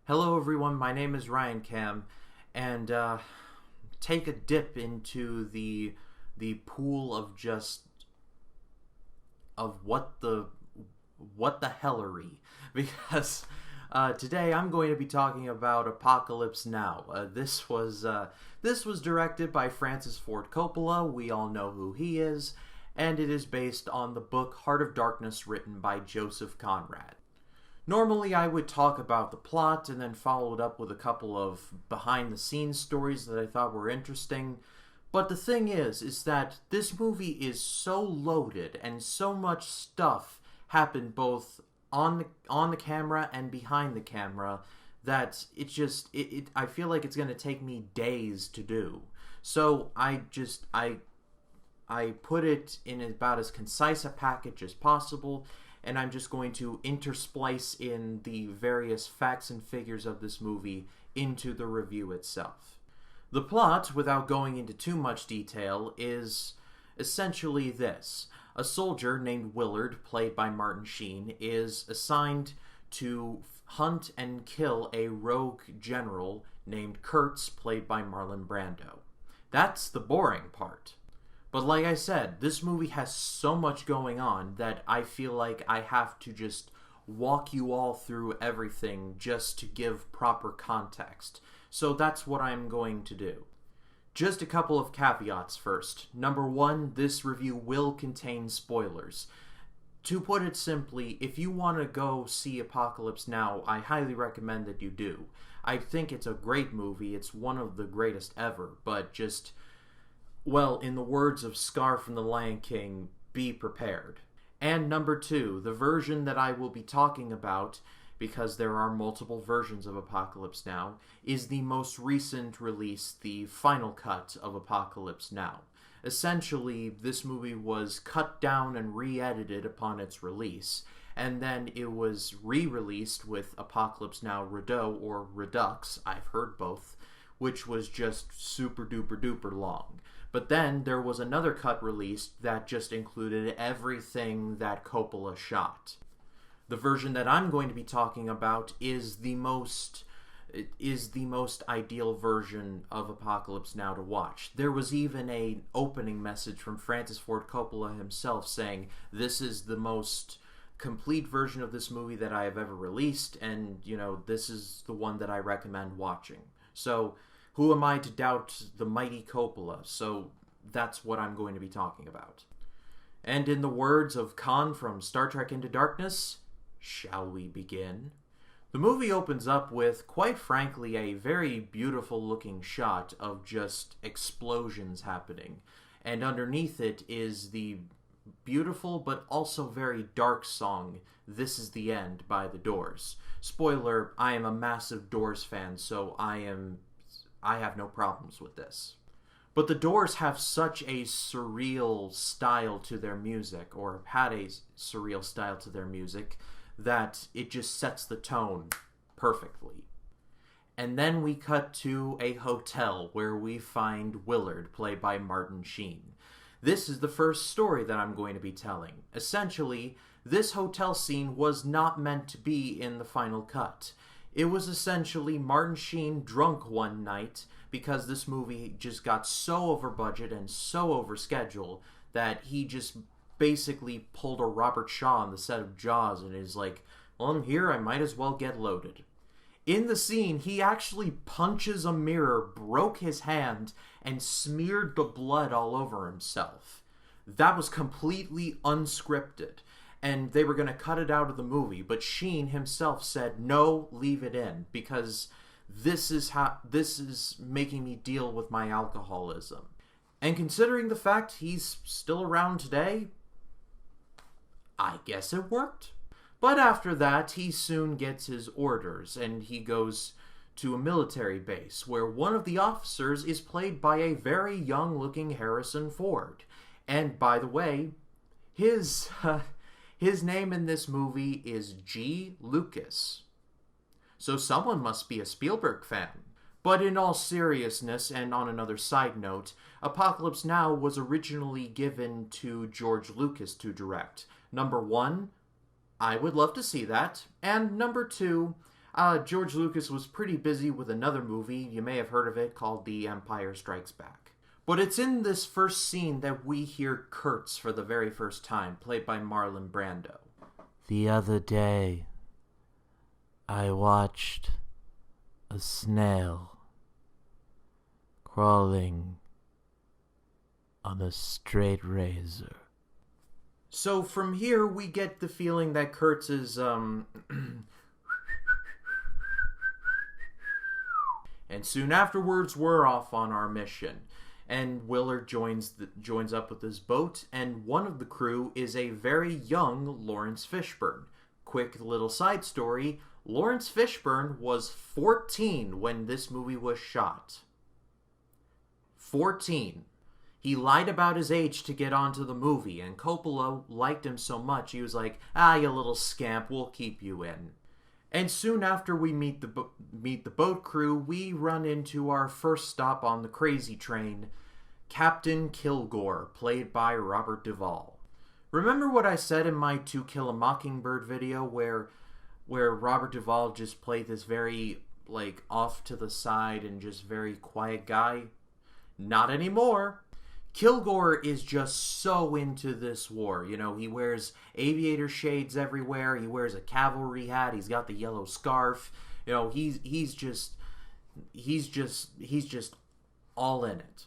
Hello everyone, my name is Ryan Cam, and take a dip into the pool of what the hellery, because today I'm going to be talking about Apocalypse Now. This was directed by Francis Ford Coppola. We all know who he is, and it is based on the book Heart of Darkness, written by Joseph Conrad. Normally, I would talk about the plot and then follow it up with a couple of behind-the-scenes stories that I thought were interesting. But the thing is that this movie is so loaded and so much stuff happened both on the camera and behind the camera that I feel like it's going to take me days to do. So I put it in about as concise a package as possible, and I'm just going to intersplice in the various facts and figures of this movie into the review itself. The plot, without going into too much detail, is essentially this. A soldier named Willard, played by Martin Sheen, is assigned to hunt and kill a rogue general named Kurtz, played by Marlon Brando. That's the boring part. But like I said, this movie has so much going on that I feel like I have to just walk you all through everything just to give proper context. So that's what I'm going to do. Just a couple of caveats first. Number one, this review will contain spoilers. To put it simply, if you want to go see Apocalypse Now, I highly recommend that you do. I think it's a great movie. It's one of the greatest ever, but just... well, in the words of Scar from The Lion King, be prepared. And number two, the version that I will be talking about, because there are multiple versions of Apocalypse Now, is the most recent release, the final cut of Apocalypse Now. Essentially, this movie was cut down and re-edited upon its release, and then it was re-released with Apocalypse Now Redux, or Redux, I've heard both, which was just super duper duper long. But then there was another cut released that just included everything that Coppola shot. The version that I'm going to be talking about is the most ideal version of Apocalypse Now to watch. There was even an opening message from Francis Ford Coppola himself saying, "This is the most complete version of this movie that I have ever released, and, this is the one that I recommend watching." So, who am I to doubt the mighty Coppola? So that's what I'm going to be talking about. And in the words of Khan from Star Trek Into Darkness, shall we begin? The movie opens up with, quite frankly, a very beautiful looking shot of just explosions happening. And underneath it is the beautiful but also very dark song, "This Is the End" by The Doors. Spoiler, I am a massive Doors fan, so I have no problems with this. But the Doors have such a surreal style to their music, or had a surreal style to their music, that it just sets the tone perfectly. And then we cut to a hotel where we find Willard, played by Martin Sheen. This is the first story that I'm going to be telling. Essentially, this hotel scene was not meant to be in the final cut. It was essentially Martin Sheen drunk one night because this movie just got so over budget and so over schedule that he just basically pulled a Robert Shaw on the set of Jaws and is like, "Well, I'm here, I might as well get loaded." In the scene, he actually punches a mirror, broke his hand, and smeared the blood all over himself. That was completely unscripted. And they were going to cut it out of the movie, but Sheen himself said, "No, leave it in, because this is making me deal with my alcoholism." And considering the fact he's still around today, I guess it worked. But after that, he soon gets his orders, and he goes to a military base, where one of the officers is played by a very young-looking Harrison Ford. And by the way, his name in this movie is G. Lucas. So someone must be a Spielberg fan. But in all seriousness, and on another side note, Apocalypse Now was originally given to George Lucas to direct. Number one, I would love to see that. And number two, George Lucas was pretty busy with another movie, you may have heard of it, called The Empire Strikes Back. But it's in this first scene that we hear Kurtz for the very first time, played by Marlon Brando. The other day, I watched a snail crawling on a straight razor. So from here, we get the feeling that Kurtz is, And soon afterwards, we're off on our mission. And Willard joins up with his boat, and one of the crew is a very young Lawrence Fishburne. Quick little side story, Lawrence Fishburne was 14 when this movie was shot. 14. He lied about his age to get onto the movie, and Coppola liked him so much, he was like, you little scamp, we'll keep you in. And soon after we meet the boat crew, we run into our first stop on the crazy train, Captain Kilgore, played by Robert Duvall. Remember what I said in my To Kill a Mockingbird video where Robert Duvall just played this very, off to the side and just very quiet guy? Not anymore. Kilgore is just so into this war. He wears aviator shades everywhere. He wears a cavalry hat. He's got the yellow scarf. He's just all in it.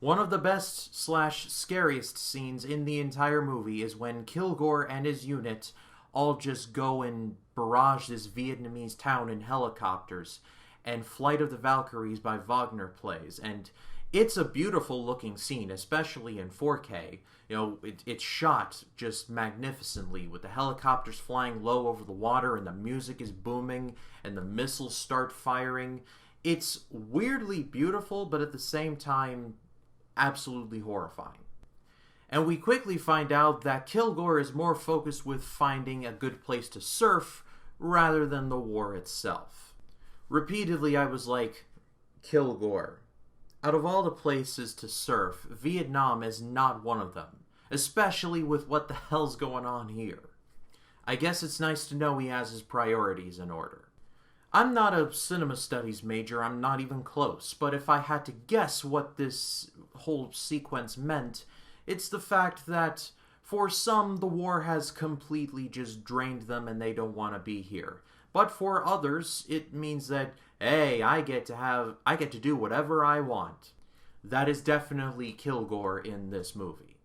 One of the best / scariest scenes in the entire movie is when Kilgore and his unit all just go and barrage this Vietnamese town in helicopters, and Flight of the Valkyries by Wagner plays, and it's a beautiful looking scene, especially in 4K. It's shot just magnificently with the helicopters flying low over the water and the music is booming and the missiles start firing. It's weirdly beautiful, but at the same time, absolutely horrifying. And we quickly find out that Kilgore is more focused with finding a good place to surf rather than the war itself. Repeatedly, I was like, Kilgore, out of all the places to surf, Vietnam is not one of them, especially with what the hell's going on here. I guess it's nice to know he has his priorities in order. I'm not a cinema studies major, I'm not even close, but if I had to guess what this whole sequence meant, it's the fact that for some, the war has completely just drained them and they don't want to be here. But for others, it means that, hey, I get to do whatever I want. That is definitely Kilgore in this movie.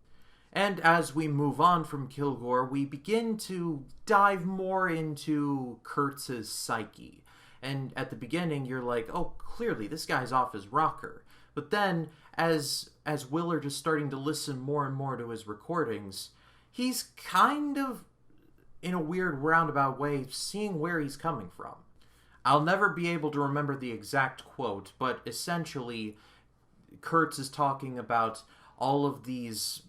And as we move on from Kilgore, we begin to dive more into Kurtz's psyche. And at the beginning, you're like, oh, clearly, this guy's off his rocker. But then, as Willard is starting to listen more and more to his recordings, he's kind of, in a weird roundabout way, seeing where he's coming from. I'll never be able to remember the exact quote, but essentially, Kurtz is talking about all of these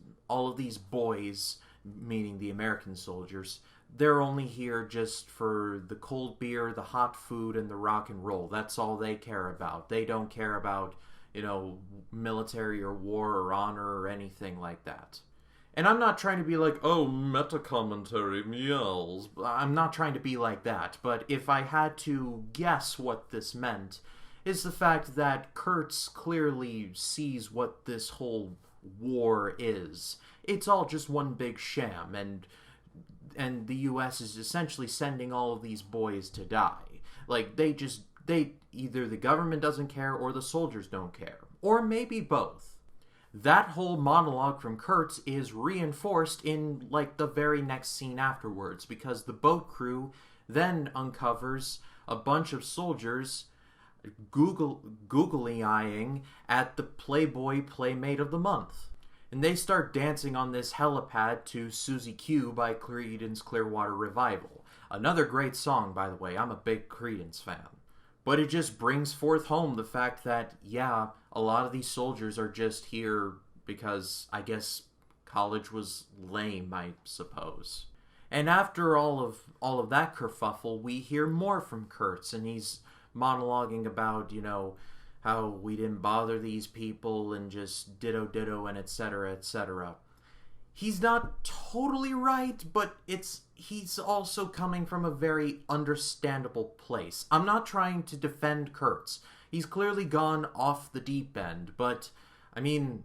boys, meaning the American soldiers. They're only here just for the cold beer, the hot food, and the rock and roll. That's all they care about. They don't care about, military or war or honor or anything like that. And I'm not trying to be like, oh, meta-commentary, meows. I'm not trying to be like that. But if I had to guess what this meant, is the fact that Kurtz clearly sees what this whole war is. It's all just one big sham, and the U.S. is essentially sending all of these boys to die. Either the government doesn't care or the soldiers don't care. Or maybe both. That whole monologue from Kurtz is reinforced in, the very next scene afterwards, because the boat crew then uncovers a bunch of soldiers googly eyeing at the Playboy Playmate of the Month. And they start dancing on this helipad to Susie Q by Creedence Clearwater Revival. Another great song, by the way. I'm a big Creedence fan. But it just brings forth home the fact that, a lot of these soldiers are just here because, I guess, college was lame, I suppose. And after all of that kerfuffle, we hear more from Kurtz, and he's monologuing about, how we didn't bother these people and just ditto and etc., etc. he's not totally right, but he's also coming from a very understandable place. I'm not trying to defend Kurtz. He's clearly gone off the deep end, but, I mean,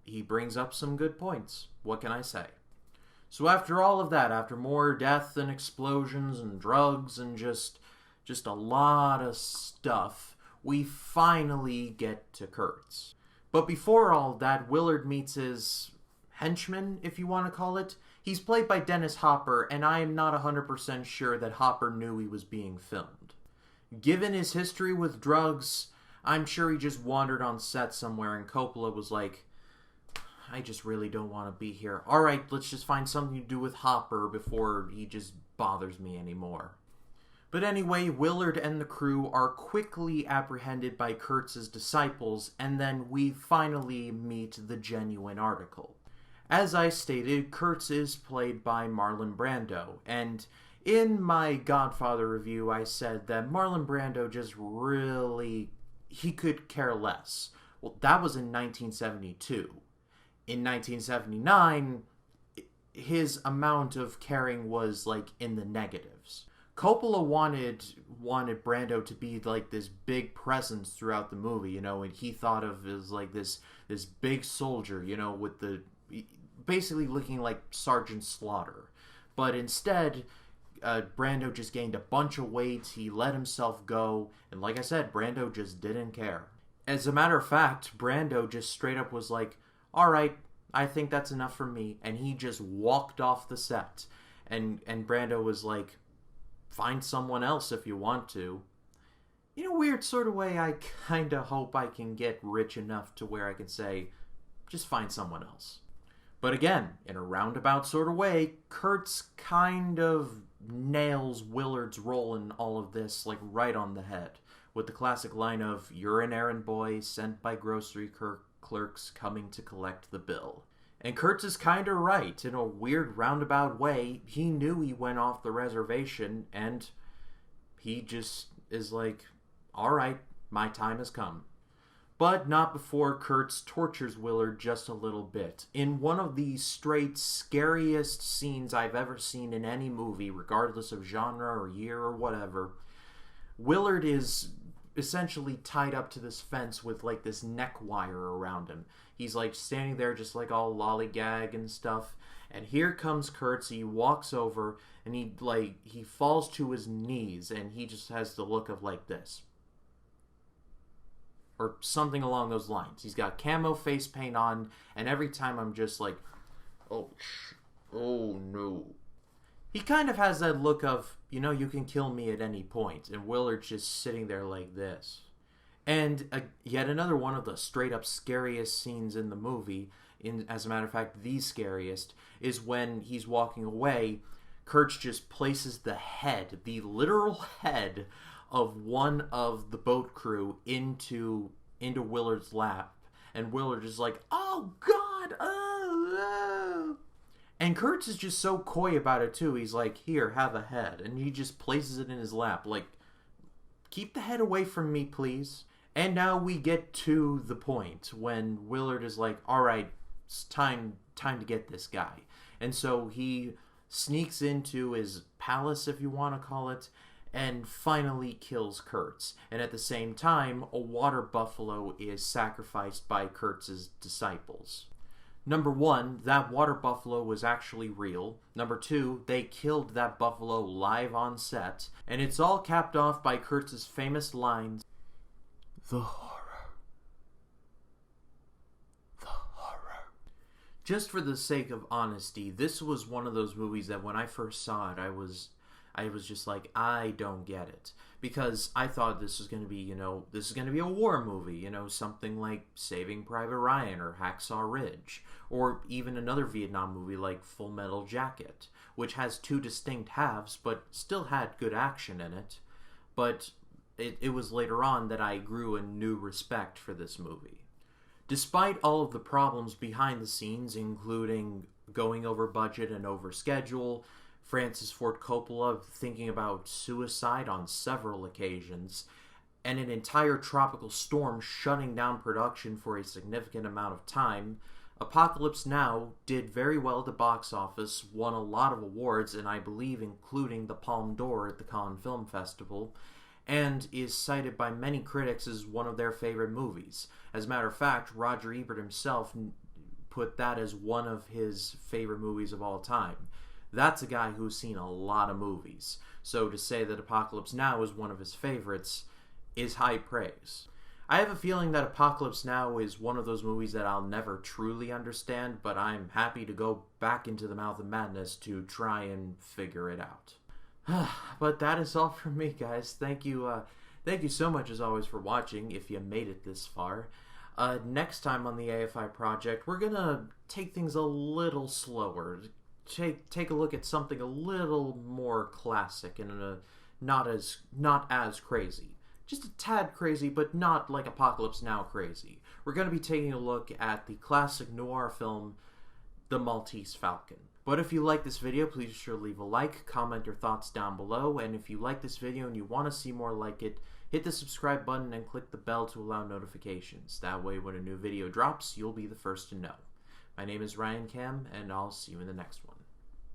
he brings up some good points. What can I say? So after all of that, after more death and explosions and drugs and just a lot of stuff, we finally get to Kurtz. But before all that, Willard meets his henchman, if you want to call it. He's played by Dennis Hopper, and I am not 100% sure that Hopper knew he was being filmed. Given his history with drugs, I'm sure he just wandered on set somewhere and Coppola was like, I just really don't want to be here. Alright, let's just find something to do with Hopper before he just bothers me anymore. But anyway, Willard and the crew are quickly apprehended by Kurtz's disciples, and then we finally meet the genuine article. As I stated, Kurtz is played by Marlon Brando, and in my Godfather review I said that Marlon Brando just really, he could care less. Well, that was in 1972. In 1979, his amount of caring was like in the negatives. Coppola wanted Brando to be like this big presence throughout the movie, you know, and he thought of as like this big soldier, you know, with the basically looking like Sergeant Slaughter. But instead, Brando just gained a bunch of weight, he let himself go, and like I said, Brando just didn't care. As a matter of fact, Brando just straight up was like, alright, I think that's enough for me, and he just walked off the set. And Brando was like, find someone else if you want to. In a weird sort of way, I kinda hope I can get rich enough to where I can say, just find someone else. But again, in a roundabout sort of way, Kurtz kind of nails Willard's role in all of this, like, right on the head. With the classic line of, you're an errand boy sent by grocery clerks coming to collect the bill. And Kurtz is kinda right. In a weird roundabout way, he knew he went off the reservation, and he just is like, alright, my time has come. But not before Kurtz tortures Willard just a little bit. In one of the straight scariest scenes I've ever seen in any movie, regardless of genre or year or whatever, Willard is essentially tied up to this fence with like this neck wire around him. He's like standing there just like all lollygag and stuff. And here comes Kurtz. He walks over and he falls to his knees and he just has the look of like this. Or something along those lines. He's got camo face paint on, and every time I'm just like, oh no. He kind of has that look of, you know, you can kill me at any point, and Willard's just sitting there like this. And yet another one of the straight up scariest scenes in the movie, as a matter of fact, the scariest, is when he's walking away, Kurtz just places the head, the literal head, of one of the boat crew into Willard's lap, and Willard is like, oh god, oh. And Kurtz is just so coy about it too. He's like, here, have a head, and he just places it in his lap, like, keep the head away from me, please. And now we get to the point when Willard is like, alright, it's time to get this guy. And so he sneaks into his palace, if you want to call it, and finally kills Kurtz. And at the same time, a water buffalo is sacrificed by Kurtz's disciples. Number one, that water buffalo was actually real. Number two, they killed that buffalo live on set. And it's all capped off by Kurtz's famous lines, The horror. The horror. Just for the sake of honesty, this was one of those movies that when I first saw it, I was just like, I don't get it. Because I thought this was going to be, this is going to be a war movie, something like Saving Private Ryan or Hacksaw Ridge, or even another Vietnam movie like Full Metal Jacket, which has two distinct halves, but still had good action in it. But it was later on that I grew a new respect for this movie. Despite all of the problems behind the scenes, including going over budget and over schedule, Francis Ford Coppola thinking about suicide on several occasions, and an entire tropical storm shutting down production for a significant amount of time, Apocalypse Now did very well at the box office, won a lot of awards, and I believe including the Palme d'Or at the Cannes Film Festival, and is cited by many critics as one of their favorite movies. As a matter of fact, Roger Ebert himself put that as one of his favorite movies of all time. That's a guy who's seen a lot of movies, so to say that Apocalypse Now is one of his favorites is high praise. I have a feeling that Apocalypse Now is one of those movies that I'll never truly understand, but I'm happy to go back into the mouth of madness to try and figure it out. But that is all from me, guys. Thank you so much as always for watching, if you made it this far. Next time on the AFI Project, we're gonna take things a little slower. Take a look at something a little more classic and not as crazy. Just a tad crazy, but not like Apocalypse Now crazy. We're going to be taking a look at the classic noir film, The Maltese Falcon. But if you like this video, please be sure to leave a like, comment your thoughts down below, and if you like this video and you want to see more like it, hit the subscribe button and click the bell to allow notifications. That way when a new video drops, you'll be the first to know. My name is Ryan Cam, and I'll see you in the next one.